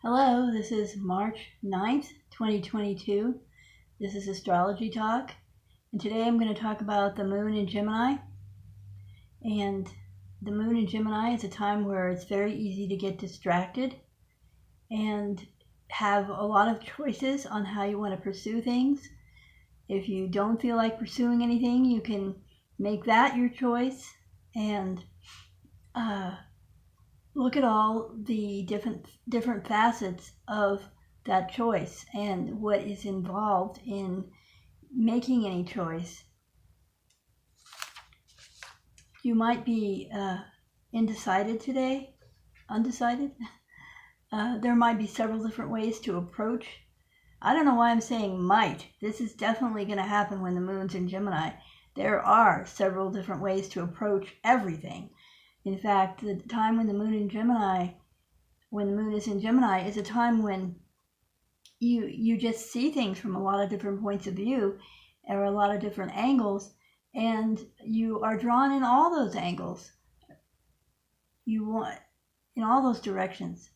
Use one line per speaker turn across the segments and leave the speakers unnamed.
Hello, this is March 9th, 2022. This is Astrology Talk, and today I'm going to talk about the moon in Gemini. And the moon in Gemini is a time where it's very easy to get distracted and have a lot of choices on how you want to pursue things. If you don't feel like pursuing anything, you can make that your choice and look at all the different facets of that choice and what is involved in making any choice. You might be undecided today. There might be several different ways to approach. I don't know why I'm saying might. This is definitely going to happen when the moon's in Gemini. There are several different ways to approach everything. In fact, the time when the moon is in Gemini, is a time when you just see things from a lot of different points of view or a lot of different angles, and you are drawn in all those angles. You want in all those directions.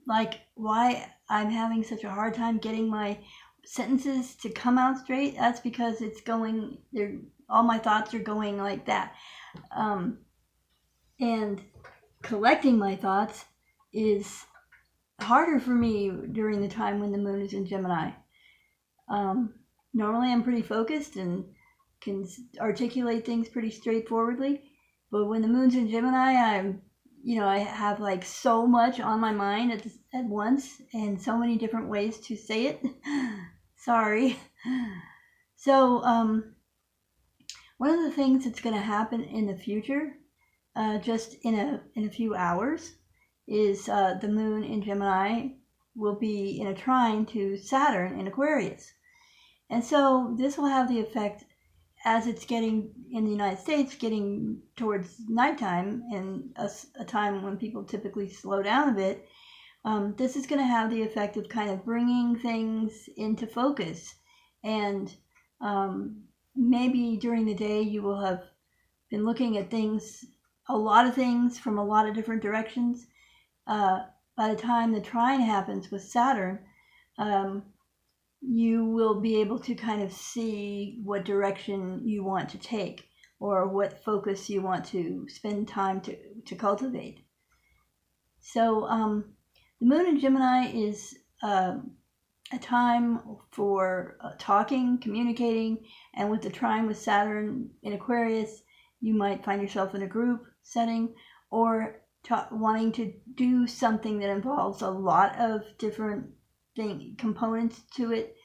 Like why I'm having such a hard time getting my sentences to come out straight, that's because all my thoughts are going like that. And collecting my thoughts is harder for me during the time when the moon is in Gemini. Normally I'm pretty focused and can articulate things pretty straightforwardly, but when the moon's in Gemini, I have like so much on my mind at once and so many different ways to say it. Sorry. So one of the things that's going to happen in the future, just in a few hours, is the moon in Gemini will be in a trine to Saturn in Aquarius. And so this will have the effect, as it's getting in the United States, getting towards nighttime and a time when people typically slow down a bit. This is going to have the effect of kind of bringing things into focus. And maybe during the day you will have been looking at a lot of things from a lot of different directions. By the time the trine happens with Saturn, you will be able to kind of see what direction you want to take or what focus you want to spend time to cultivate. So the moon in Gemini is a time for talking, communicating, and with the trine with Saturn in Aquarius, you might find yourself in a group setting or wanting to do something that involves a lot of different components to it,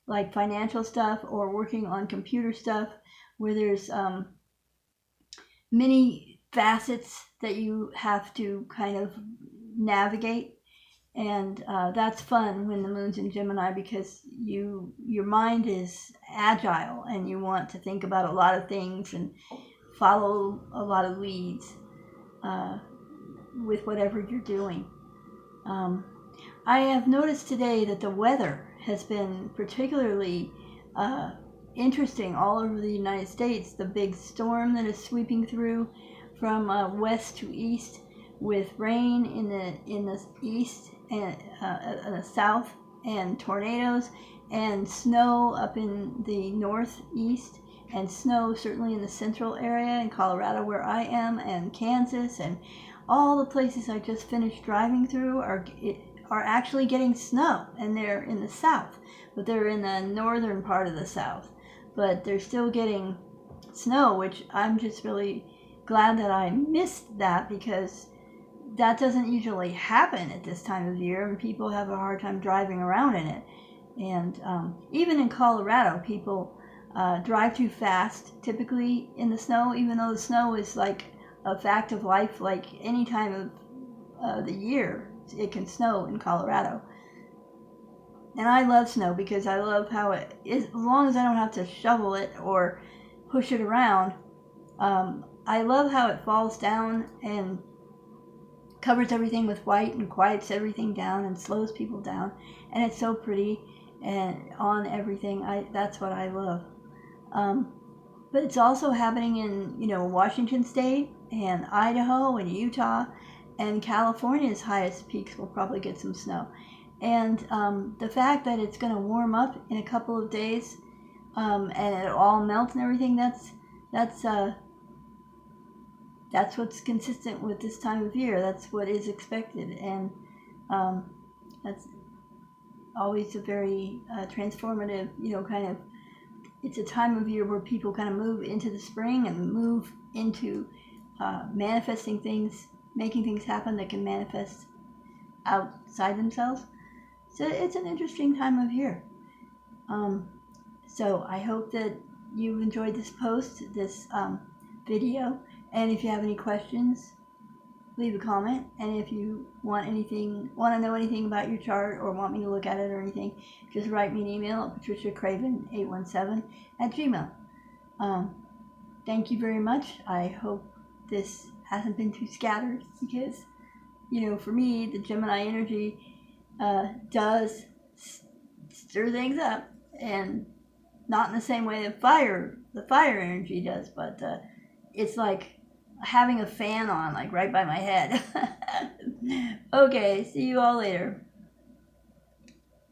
like financial stuff or working on computer stuff, where there's many facets that you have to kind of navigate. And that's fun when the moon's in Gemini, because your mind is agile and you want to think about a lot of things and follow a lot of leads with whatever you're doing. I have noticed today that the weather has been particularly interesting all over the United States. The big storm that is sweeping through from west to east, with rain in the east and the south, and tornadoes, and snow up in the northeast, and snow certainly in the central area in Colorado where I am, and Kansas, and all the places I just finished driving through are actually getting snow, and they're in the south, but they're in the northern part of the south, but they're still getting snow, which I'm just really glad that I missed that, because that doesn't usually happen at this time of year, and people have a hard time driving around in it. And even in Colorado, people drive too fast typically in the snow, even though the snow is like a fact of life. Like any time of the year it can snow in Colorado, and I love snow because I love how it is, as long as I don't have to shovel it or push it around. I love how it falls down and covers everything with white and quiets everything down and slows people down, and it's so pretty and on everything. That's what I love. But it's also happening in Washington State and Idaho and Utah and California's highest peaks will probably get some snow. And the fact that it's going to warm up in a couple of days, and it'll all melt and everything, that's what's consistent with this time of year. That's what is expected, and that's always a very transformative, kind of, it's a time of year where people kind of move into the spring and move into manifesting things, making things happen that can manifest outside themselves. So it's an interesting time of year. So I hope that you enjoyed this post, this video, and if you have any questions, leave a comment. And if you want to know anything about your chart or want me to look at it or anything, just write me an email at patriciacraven817@gmail.com. Thank you very much. I hope this hasn't been too scattered, because, for me, the Gemini energy does stir things up, and not in the same way that the fire energy does, but it's like having a fan on, like right by my head. Okay, see you all later.